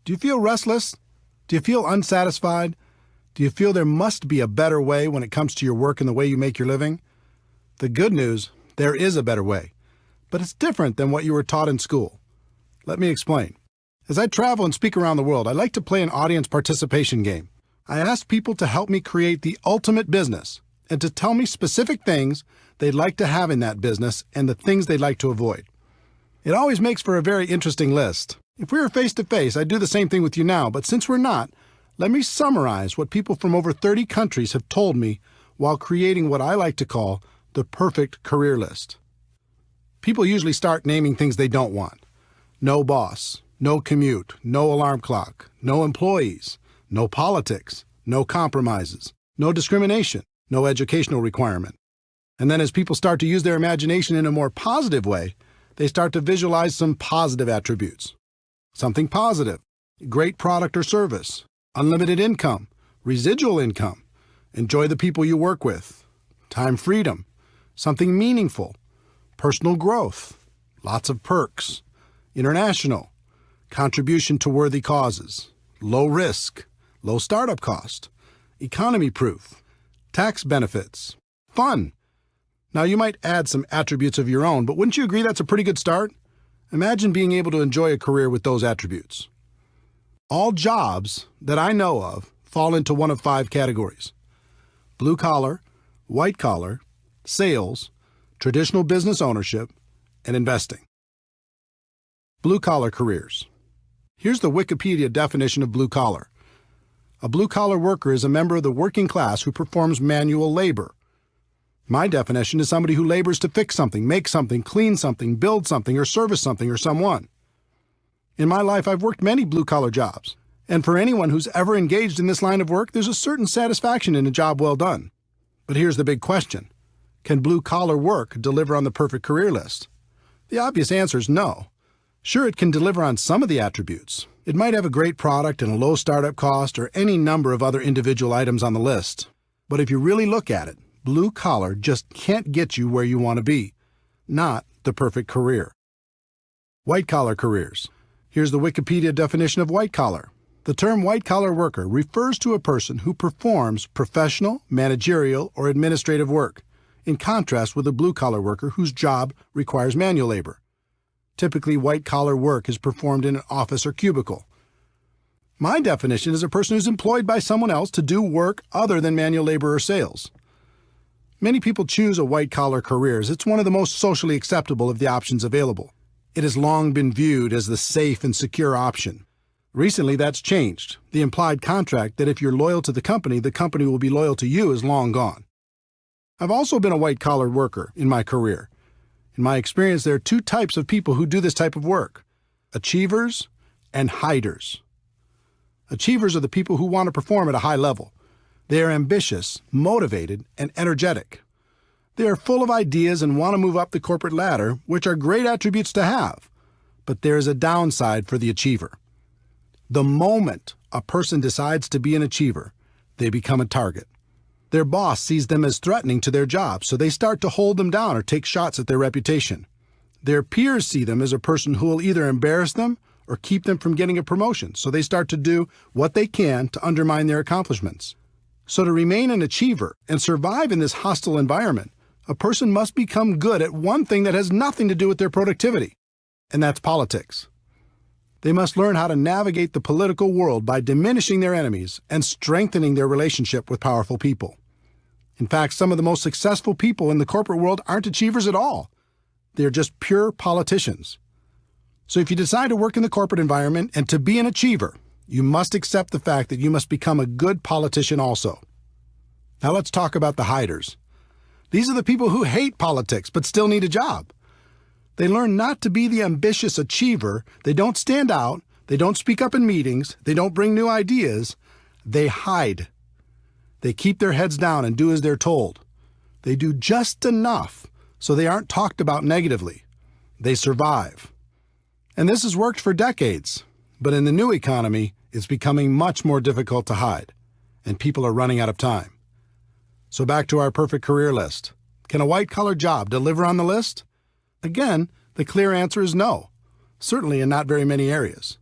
Do you feel restless? Do you feel unsatisfied? Do you feel there must be a better way when it comes to your work and the way you make your living? The good news, there is a better way, but it's different than what you were taught in school. Let me explain. As I travel and speak around the world, I like to play an audience participation game. I ask people to help me create the ultimate business and to tell me specific things they'd like to have in that business and the things they'd like to avoid. It always makes for a very interesting list. If we were face to face, I'd do the same thing with you now, but since we're not, let me summarize what people from over 30 countries have told me while creating what I like to call the perfect career list. People usually start naming things they don't want. No boss, no commute, no alarm clock, no employees, no politics, no compromises, no discrimination, no educational requirement. And then as people start to use their imagination in a more positive way, they start to visualize some positive attributes. Something positive, great product or service, unlimited income, residual income, enjoy the people you work with, time freedom, something meaningful, personal growth, lots of perks, international, contribution to worthy causes, low risk, low startup cost, economy proof, tax benefits, fun. Now you might add some attributes of your own, but wouldn't you agree that's a pretty good start? Imagine being able to enjoy a career with those attributes. All jobs that I know of fall into one of 5 categories: blue collar, white collar, sales, traditional business ownership, and investing. Blue collar careers. Here's the Wikipedia definition of blue collar. A blue collar worker is a member of the working class who performs manual labor. My definition is somebody who labors to fix something, make something, clean something, build something, or service something or someone. In my life, I've worked many blue-collar jobs, and for anyone who's ever engaged in this line of work, there's a certain satisfaction in a job well done. But here's the big question. Can blue-collar work deliver on the perfect career list? The obvious answer is no. Sure, it can deliver on some of the attributes. It might have a great product and a low startup cost or any number of other individual items on the list. But if you really look at it, blue collar just can't get you where you want to be. Not the perfect career. White collar careers. Here's the Wikipedia definition of white collar. The term white collar worker refers to a person who performs professional, managerial, or administrative work, in contrast with a blue collar worker whose job requires manual labor. Typically, white collar work is performed in an office or cubicle. My definition is a person who's employed by someone else to do work other than manual labor or sales. Many people choose a white-collar career as it's one of the most socially acceptable of the options available. It has long been viewed as the safe and secure option. Recently, that's changed. The implied contract that if you're loyal to the company will be loyal to you is long gone. I've also been a white-collar worker in my career. In my experience, there are 2 types of people who do this type of work: achievers and hiders. Achievers are the people who want to perform at a high level. They are ambitious, motivated, and energetic. They are full of ideas and want to move up the corporate ladder, which are great attributes to have. But there is a downside for the achiever. The moment a person decides to be an achiever, they become a target. Their boss sees them as threatening to their job, so they start to hold them down or take shots at their reputation. Their peers see them as a person who will either embarrass them or keep them from getting a promotion, so they start to do what they can to undermine their accomplishments. So to remain an achiever and survive in this hostile environment, a person must become good at one thing that has nothing to do with their productivity, and that's politics. They must learn how to navigate the political world by diminishing their enemies and strengthening their relationship with powerful people. In fact, some of the most successful people in the corporate world aren't achievers at all. They're just pure politicians. So if you decide to work in the corporate environment and to be an achiever, you must accept the fact that you must become a good politician also. Now let's talk about the hiders. These are the people who hate politics but still need a job. They learn not to be the ambitious achiever. They don't stand out. They don't speak up in meetings. They don't bring new ideas. They hide. They keep their heads down and do as they're told. They do just enough so they aren't talked about negatively. They survive. And this has worked for decades. But in the new economy, it's becoming much more difficult to hide, and people are running out of time. So back to our perfect career list. Can a white-collar job deliver on the list? Again, the clear answer is no, certainly in not very many areas.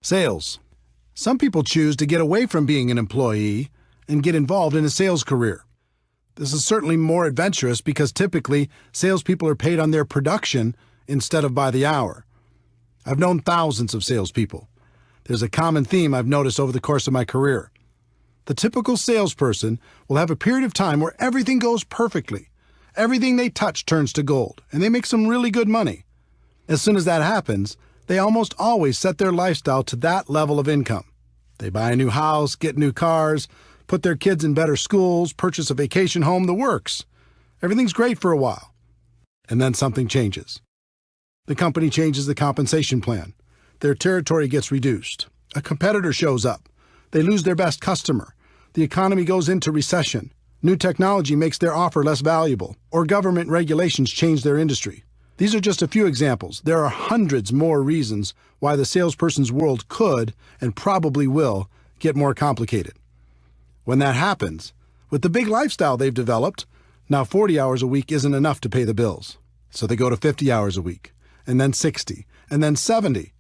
Sales. Some people choose to get away from being an employee and get involved in a sales career. This is certainly more adventurous because typically salespeople are paid on their production instead of by the hour. I've known thousands of salespeople. There's a common theme I've noticed over the course of my career. The typical salesperson will have a period of time where everything goes perfectly. Everything they touch turns to gold, and they make some really good money. As soon as that happens, they almost always set their lifestyle to that level of income. They buy a new house, get new cars, put their kids in better schools, purchase a vacation home, the works. Everything's great for a while. And then something changes. The company changes the compensation plan. Their territory gets reduced. A competitor shows up. They lose their best customer. The economy goes into recession. New technology makes their offer less valuable, or government regulations change their industry. These are just a few examples. There are hundreds more reasons why the salesperson's world could, and probably will, get more complicated. When that happens, with the big lifestyle they've developed, now 40 hours a week isn't enough to pay the bills. So they go to 50 hours a week, and then 60, and then 70.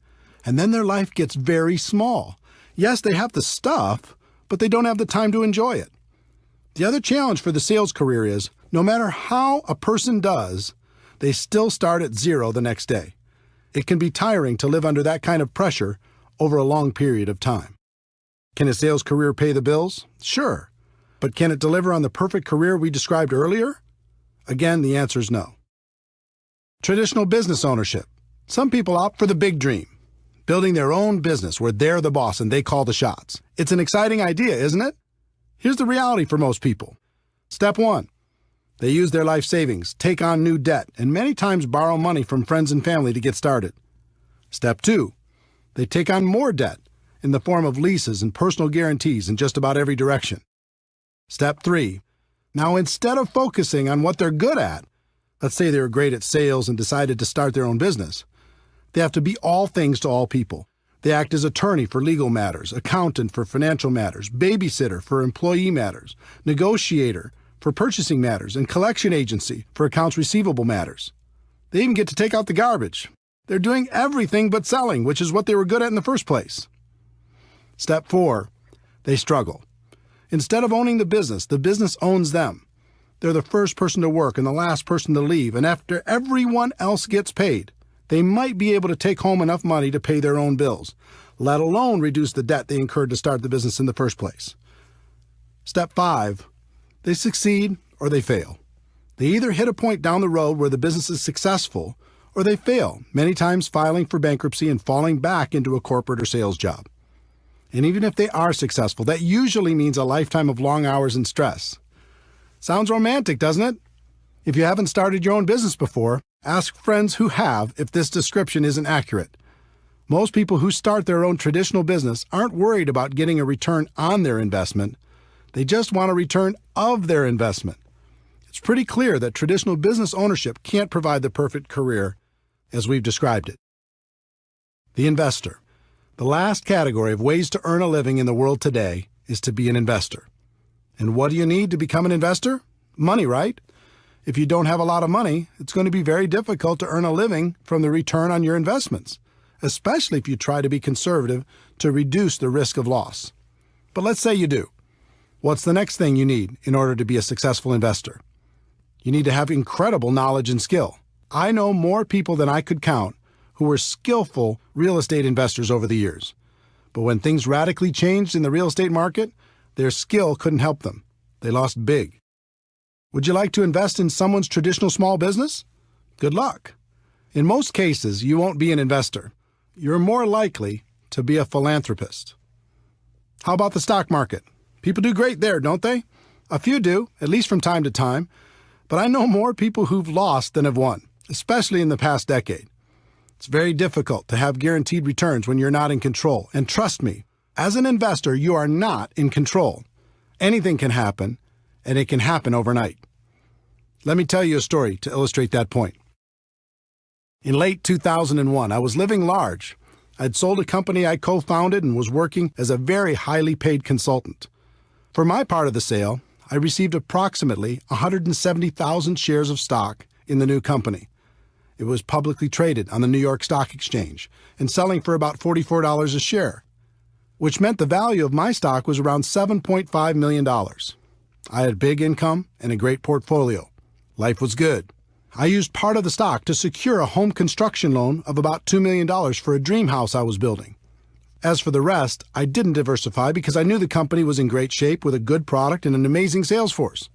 And then their life gets very small. Yes, they have the stuff, but they don't have the time to enjoy it. The other challenge for the sales career is, no matter how a person does, they still start at zero the next day. It can be tiring to live under that kind of pressure over a long period of time. Can a sales career pay the bills? Sure. But can it deliver on the perfect career we described earlier? Again, the answer is no. Traditional business ownership. Some people opt for the big dream, building their own business where they're the boss and they call the shots. It's an exciting idea, isn't it? Here's the reality for most people. Step 1. They use their life savings, take on new debt, and many times borrow money from friends and family to get started. Step 2. They take on more debt in the form of leases and personal guarantees in just about every direction. Step 3. Now, instead of focusing on what they're good at, let's say they were great at sales and decided to start their own business, they have to be all things to all people. They act as attorney for legal matters, accountant for financial matters, babysitter for employee matters, negotiator for purchasing matters, and collection agency for accounts receivable matters. They even get to take out the garbage. They're doing everything but selling, which is what they were good at in the first place. Step 4. They struggle. Instead of owning the business owns them. They're the first person to work and the last person to leave, and after everyone else gets paid, they might be able to take home enough money to pay their own bills, let alone reduce the debt they incurred to start the business in the first place. Step 5. They succeed or they fail. They either hit a point down the road where the business is successful, or they fail, many times filing for bankruptcy and falling back into a corporate or sales job. And even if they are successful, that usually means a lifetime of long hours and stress. Sounds romantic, doesn't it? If you haven't started your own business before, ask friends who have if this description isn't accurate. Most people who start their own traditional business aren't worried about getting a return on their investment. They just want a return of their investment. It's pretty clear that traditional business ownership can't provide the perfect career as we've described it. The investor. The last category of ways to earn a living in the world today is to be an investor. And what do you need to become an investor? Money, right? If you don't have a lot of money, it's going to be very difficult to earn a living from the return on your investments, especially if you try to be conservative to reduce the risk of loss. But let's say you do. What's the next thing you need in order to be a successful investor? You need to have incredible knowledge and skill. I know more people than I could count who were skillful real estate investors over the years. But when things radically changed in the real estate market, their skill couldn't help them. They lost big. Would you like to invest in someone's traditional small business? Good luck. In most cases, you won't be an investor. You're more likely to be a philanthropist. How about the stock market? People do great there, don't they? A few do, at least from time to time. But I know more people who've lost than have won, especially in the past decade. It's very difficult to have guaranteed returns when you're not in control. And trust me, as an investor, you are not in control. Anything can happen, and it can happen overnight. Let me tell you a story to illustrate that point. In late 2001, I was living large. I'd sold a company I co-founded and was working as a very highly paid consultant. For my part of the sale, I received approximately 170,000 shares of stock in the new company. It was publicly traded on the New York Stock Exchange and selling for about $44 a share, which meant the value of my stock was around $7.5 million. I had big income and a great portfolio. Life was good. I used part of the stock to secure a home construction loan of about $2 million for a dream house I was building. As for the rest, I didn't diversify because I knew the company was in great shape with a good product and an amazing sales force.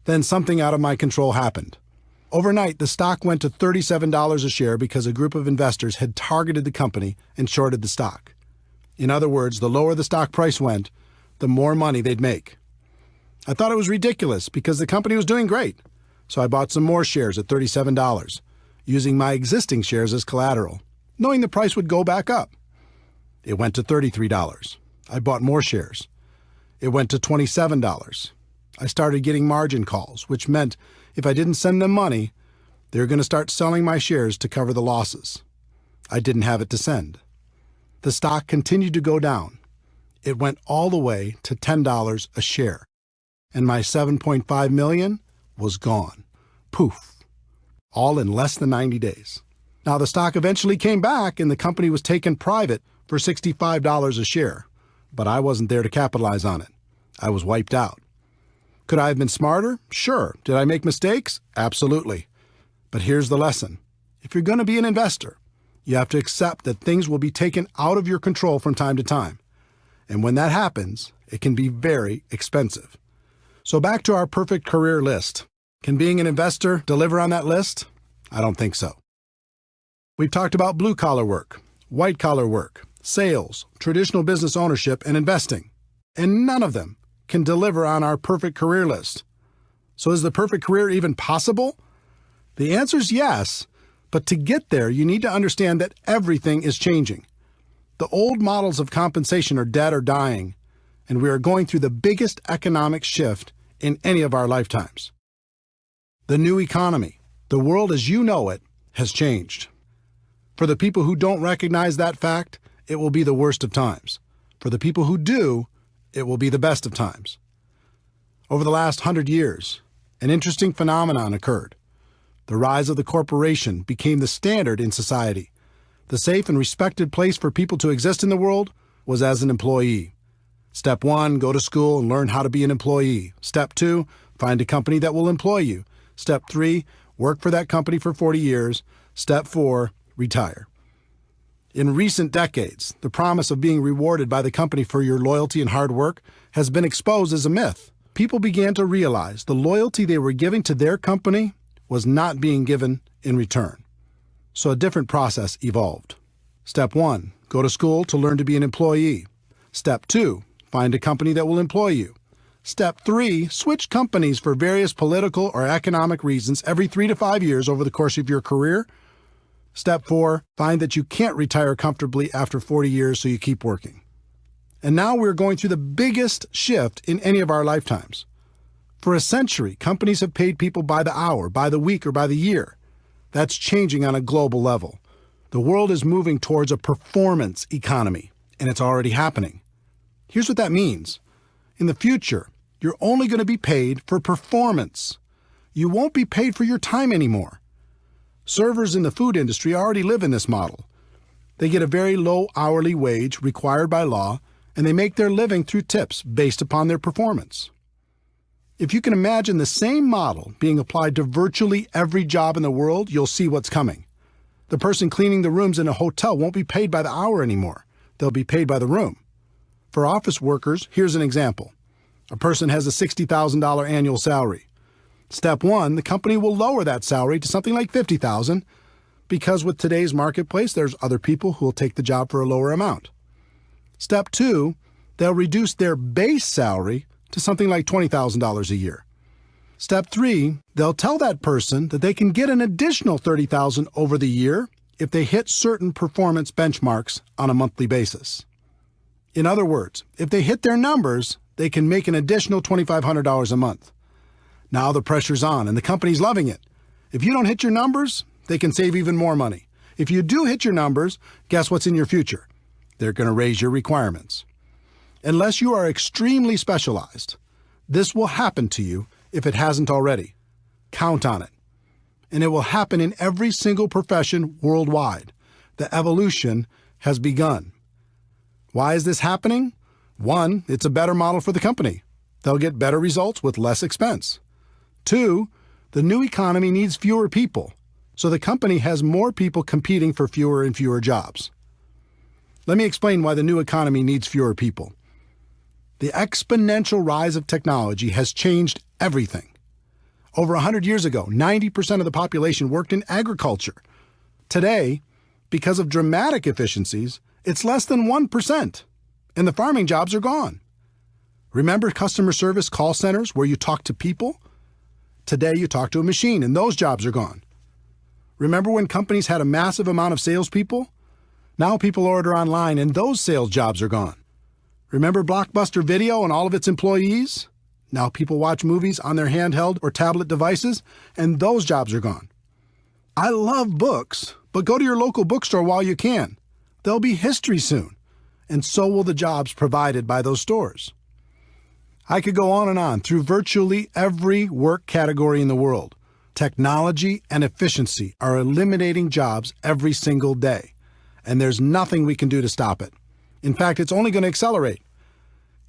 Then something out of my control happened. Overnight, the stock went to $37 a share because a group of investors had targeted the company and shorted the stock. In other words, the lower the stock price went, the more money they'd make. I thought it was ridiculous because the company was doing great. So I bought some more shares at $37, using my existing shares as collateral, knowing the price would go back up. It went to $33. I bought more shares. It went to $27. I started getting margin calls, which meant if I didn't send them money, they were going to start selling my shares to cover the losses. I didn't have it to send. The stock continued to go down. It went all the way to $10 a share, and my $7.5 million was gone. Poof. All in less than 90 days. Now, the stock eventually came back and the company was taken private for $65 a share, but I wasn't there to capitalize on it. I was wiped out. Could I have been smarter? Sure. Did I make mistakes? Absolutely. But here's the lesson. If you're going to be an investor, you have to accept that things will be taken out of your control from time to time. And when that happens, it can be very expensive. So back to our perfect career list. Can being an investor deliver on that list? I don't think so. We've talked about blue-collar work, white-collar work, sales, traditional business ownership, and investing. And none of them can deliver on our perfect career list. So is the perfect career even possible? The answer is yes, but to get there, you need to understand that everything is changing. The old models of compensation are dead or dying, and we are going through the biggest economic shift in any of our lifetimes. The new economy, the world as you know it, has changed. For the people who don't recognize that fact, it will be the worst of times. For the people who do, it will be the best of times. Over the last 100 years, an interesting phenomenon occurred. The rise of the corporation became the standard in society. The safe and respected place for people to exist in the world was as an employee. Step 1, go to school and learn how to be an employee. Step 2, find a company that will employ you. Step 3, work for that company for 40 years. Step 4, retire. In recent decades, the promise of being rewarded by the company for your loyalty and hard work has been exposed as a myth. People began to realize the loyalty they were giving to their company was not being given in return. So a different process evolved. Step 1, go to school to learn to be an employee. Step 2, find a company that will employ you. Step 3, switch companies for various political or economic reasons every 3 to 5 years over the course of your career. Step 4, find that you can't retire comfortably after 40 years, so you keep working. And now we're going through the biggest shift in any of our lifetimes. For a century, companies have paid people by the hour, by the week, or by the year. That's changing on a global level. The world is moving towards a performance economy, and it's already happening. Here's what that means. In the future, you're only going to be paid for performance. You won't be paid for your time anymore. Servers in the food industry already live in this model. They get a very low hourly wage required by law, and they make their living through tips based upon their performance. If you can imagine the same model being applied to virtually every job in the world, you'll see what's coming. The person cleaning the rooms in a hotel won't be paid by the hour anymore. They'll be paid by the room. For office workers, here's an example. A person has a $60,000 annual salary. Step 1, the company will lower that salary to something like $50,000 because with today's marketplace, there's other people who will take the job for a lower amount. Step 2, they'll reduce their base salary to something like $20,000 a year. Step 3, they'll tell that person that they can get an additional $30,000 over the year if they hit certain performance benchmarks on a monthly basis. In other words, if they hit their numbers, they can make an additional $2,500 a month. Now the pressure's on and the company's loving it. If you don't hit your numbers, they can save even more money. If you do hit your numbers, guess what's in your future? They're going to raise your requirements. Unless you are extremely specialized, this will happen to you if it hasn't already. Count on it. and it will happen in every single profession worldwide. The evolution has begun. Why is this happening? One, it's a better model for the company. They'll get better results with less expense. Two, the new economy needs fewer people, so the company has more people competing for fewer and fewer jobs. Let me explain why the new economy needs fewer people. The exponential rise of technology has changed everything. Over 100 years ago, 90% of the population worked in agriculture. Today, because of dramatic efficiencies, it's less than 1%, and the farming jobs are gone. Remember customer service call centers where you talk to people? Today you talk to a machine, and those jobs are gone. Remember when companies had a massive amount of salespeople? Now people order online, and those sales jobs are gone. Remember Blockbuster Video and all of its employees? Now people watch movies on their handheld or tablet devices, and those jobs are gone. I love books, but go to your local bookstore while you can. They'll be history soon, and so will the jobs provided by those stores. I could go on through virtually every work category in the world. Technology and efficiency are eliminating jobs every single day, and there's nothing we can do to stop it. In fact, it's only going to accelerate.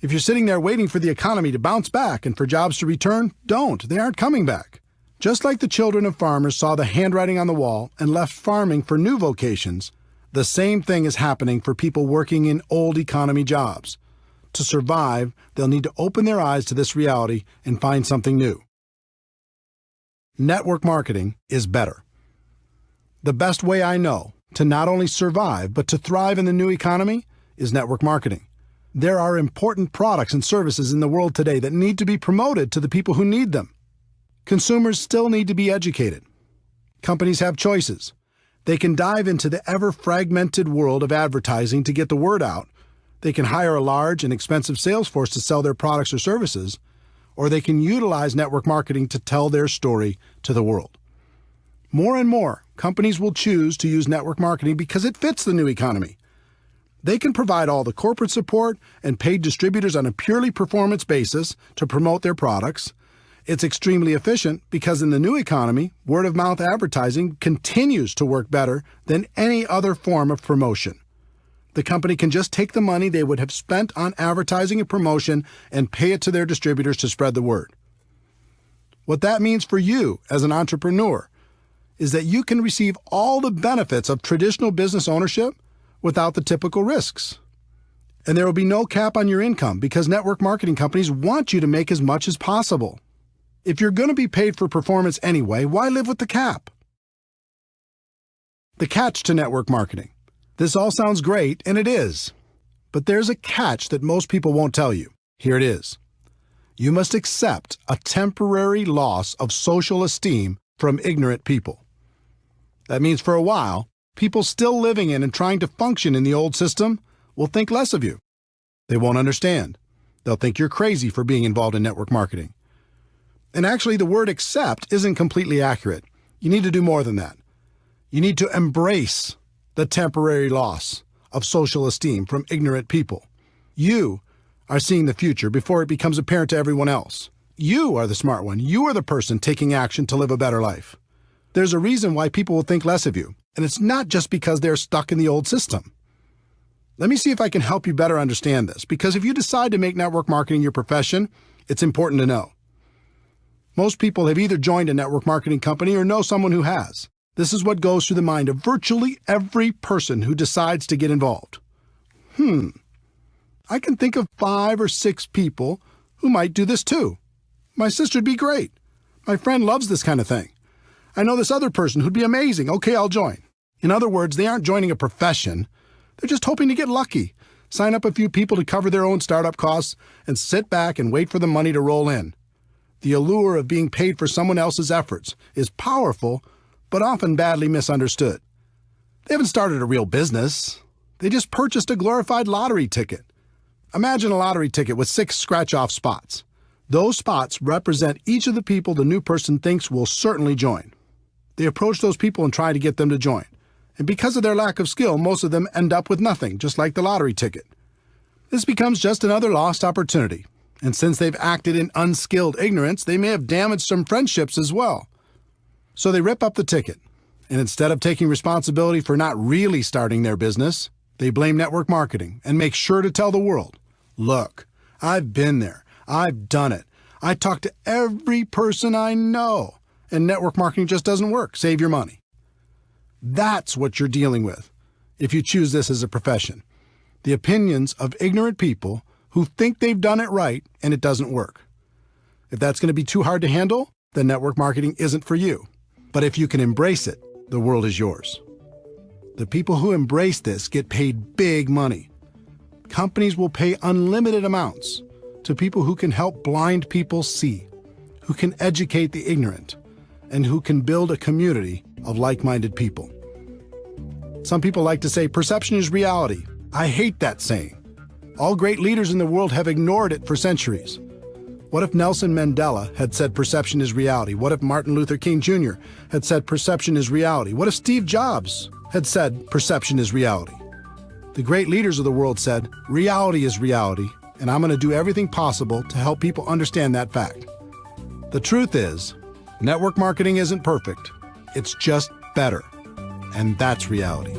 If you're sitting there waiting for the economy to bounce back and for jobs to return, don't. They aren't coming back. Just like the children of farmers saw the handwriting on the wall and left farming for new vocations, the same thing is happening for people working in old economy jobs. To survive, they'll need to open their eyes to this reality and find something new. Network marketing is better. The best way I know to not only survive but to thrive in the new economy is network marketing. There are important products and services in the world today that need to be promoted to the people who need them. Consumers still need to be educated. Companies have choices. They can dive into the ever-fragmented world of advertising to get the word out. They can hire a large and expensive sales force to sell their products or services, or they can utilize network marketing to tell their story to the world. More and more, companies will choose to use network marketing because it fits the new economy. They can provide all the corporate support and paid distributors on a purely performance basis to promote their products. It's extremely efficient because in the new economy, word-of-mouth advertising continues to work better than any other form of promotion. The company can just take the money they would have spent on advertising and promotion and pay it to their distributors to spread the word. What that means for you as an entrepreneur is that you can receive all the benefits of traditional business ownership without the typical risks. And there will be no cap on your income because network marketing companies want you to make as much as possible. If you're going to be paid for performance anyway, why live with the cap? The catch to network marketing. This all sounds great, and it is. But there's a catch that most people won't tell you. Here it is. You must accept a temporary loss of social esteem from ignorant people. That means for a while, people still living in and trying to function in the old system will think less of you. They won't understand. They'll think you're crazy for being involved in network marketing. And actually, the word accept isn't completely accurate. You need to do more than that. You need to embrace the temporary loss of social esteem from ignorant people. You are seeing the future before it becomes apparent to everyone else. You are the smart one. You are the person taking action to live a better life. There's a reason why people will think less of you, and it's not just because they're stuck in the old system. Let me see if I can help you better understand this, because if you decide to make network marketing your profession, it's important to know. Most people have either joined a network marketing company or know someone who has. This is what goes through the mind of virtually every person who decides to get involved. I can think of 5 or 6 people who might do this too. My sister'd be great. My friend loves this kind of thing. I know this other person who'd be amazing. Okay, I'll join. In other words, they aren't joining a profession. They're just hoping to get lucky, sign up a few people to cover their own startup costs, and sit back and wait for the money to roll in. The allure of being paid for someone else's efforts is powerful, but often badly misunderstood. They haven't started a real business. They just purchased a glorified lottery ticket. Imagine a lottery ticket with 6 scratch-off spots. Those spots represent each of the people the new person thinks will certainly join. They approach those people and try to get them to join. And because of their lack of skill, most of them end up with nothing, just like the lottery ticket. This becomes just another lost opportunity. And since they've acted in unskilled ignorance, they may have damaged some friendships as well. So they rip up the ticket, and instead of taking responsibility for not really starting their business, they blame network marketing and make sure to tell the world, look, I've been there, I've done it, I talk to every person I know, and network marketing just doesn't work, save your money. That's what you're dealing with if you choose this as a profession. The opinions of ignorant people who think they've done it right and it doesn't work. If that's going to be too hard to handle, then network marketing isn't for you. But if you can embrace it, the world is yours. The people who embrace this get paid big money. Companies will pay unlimited amounts to people who can help blind people see, who can educate the ignorant, and who can build a community of like-minded people. Some people like to say perception is reality. I hate that saying. All great leaders in the world have ignored it for centuries. What if Nelson Mandela had said perception is reality? What if Martin Luther King Jr. had said perception is reality? What if Steve Jobs had said perception is reality? The great leaders of the world said, reality is reality, and I'm going to do everything possible to help people understand that fact. The truth is, network marketing isn't perfect. It's just better. And that's reality.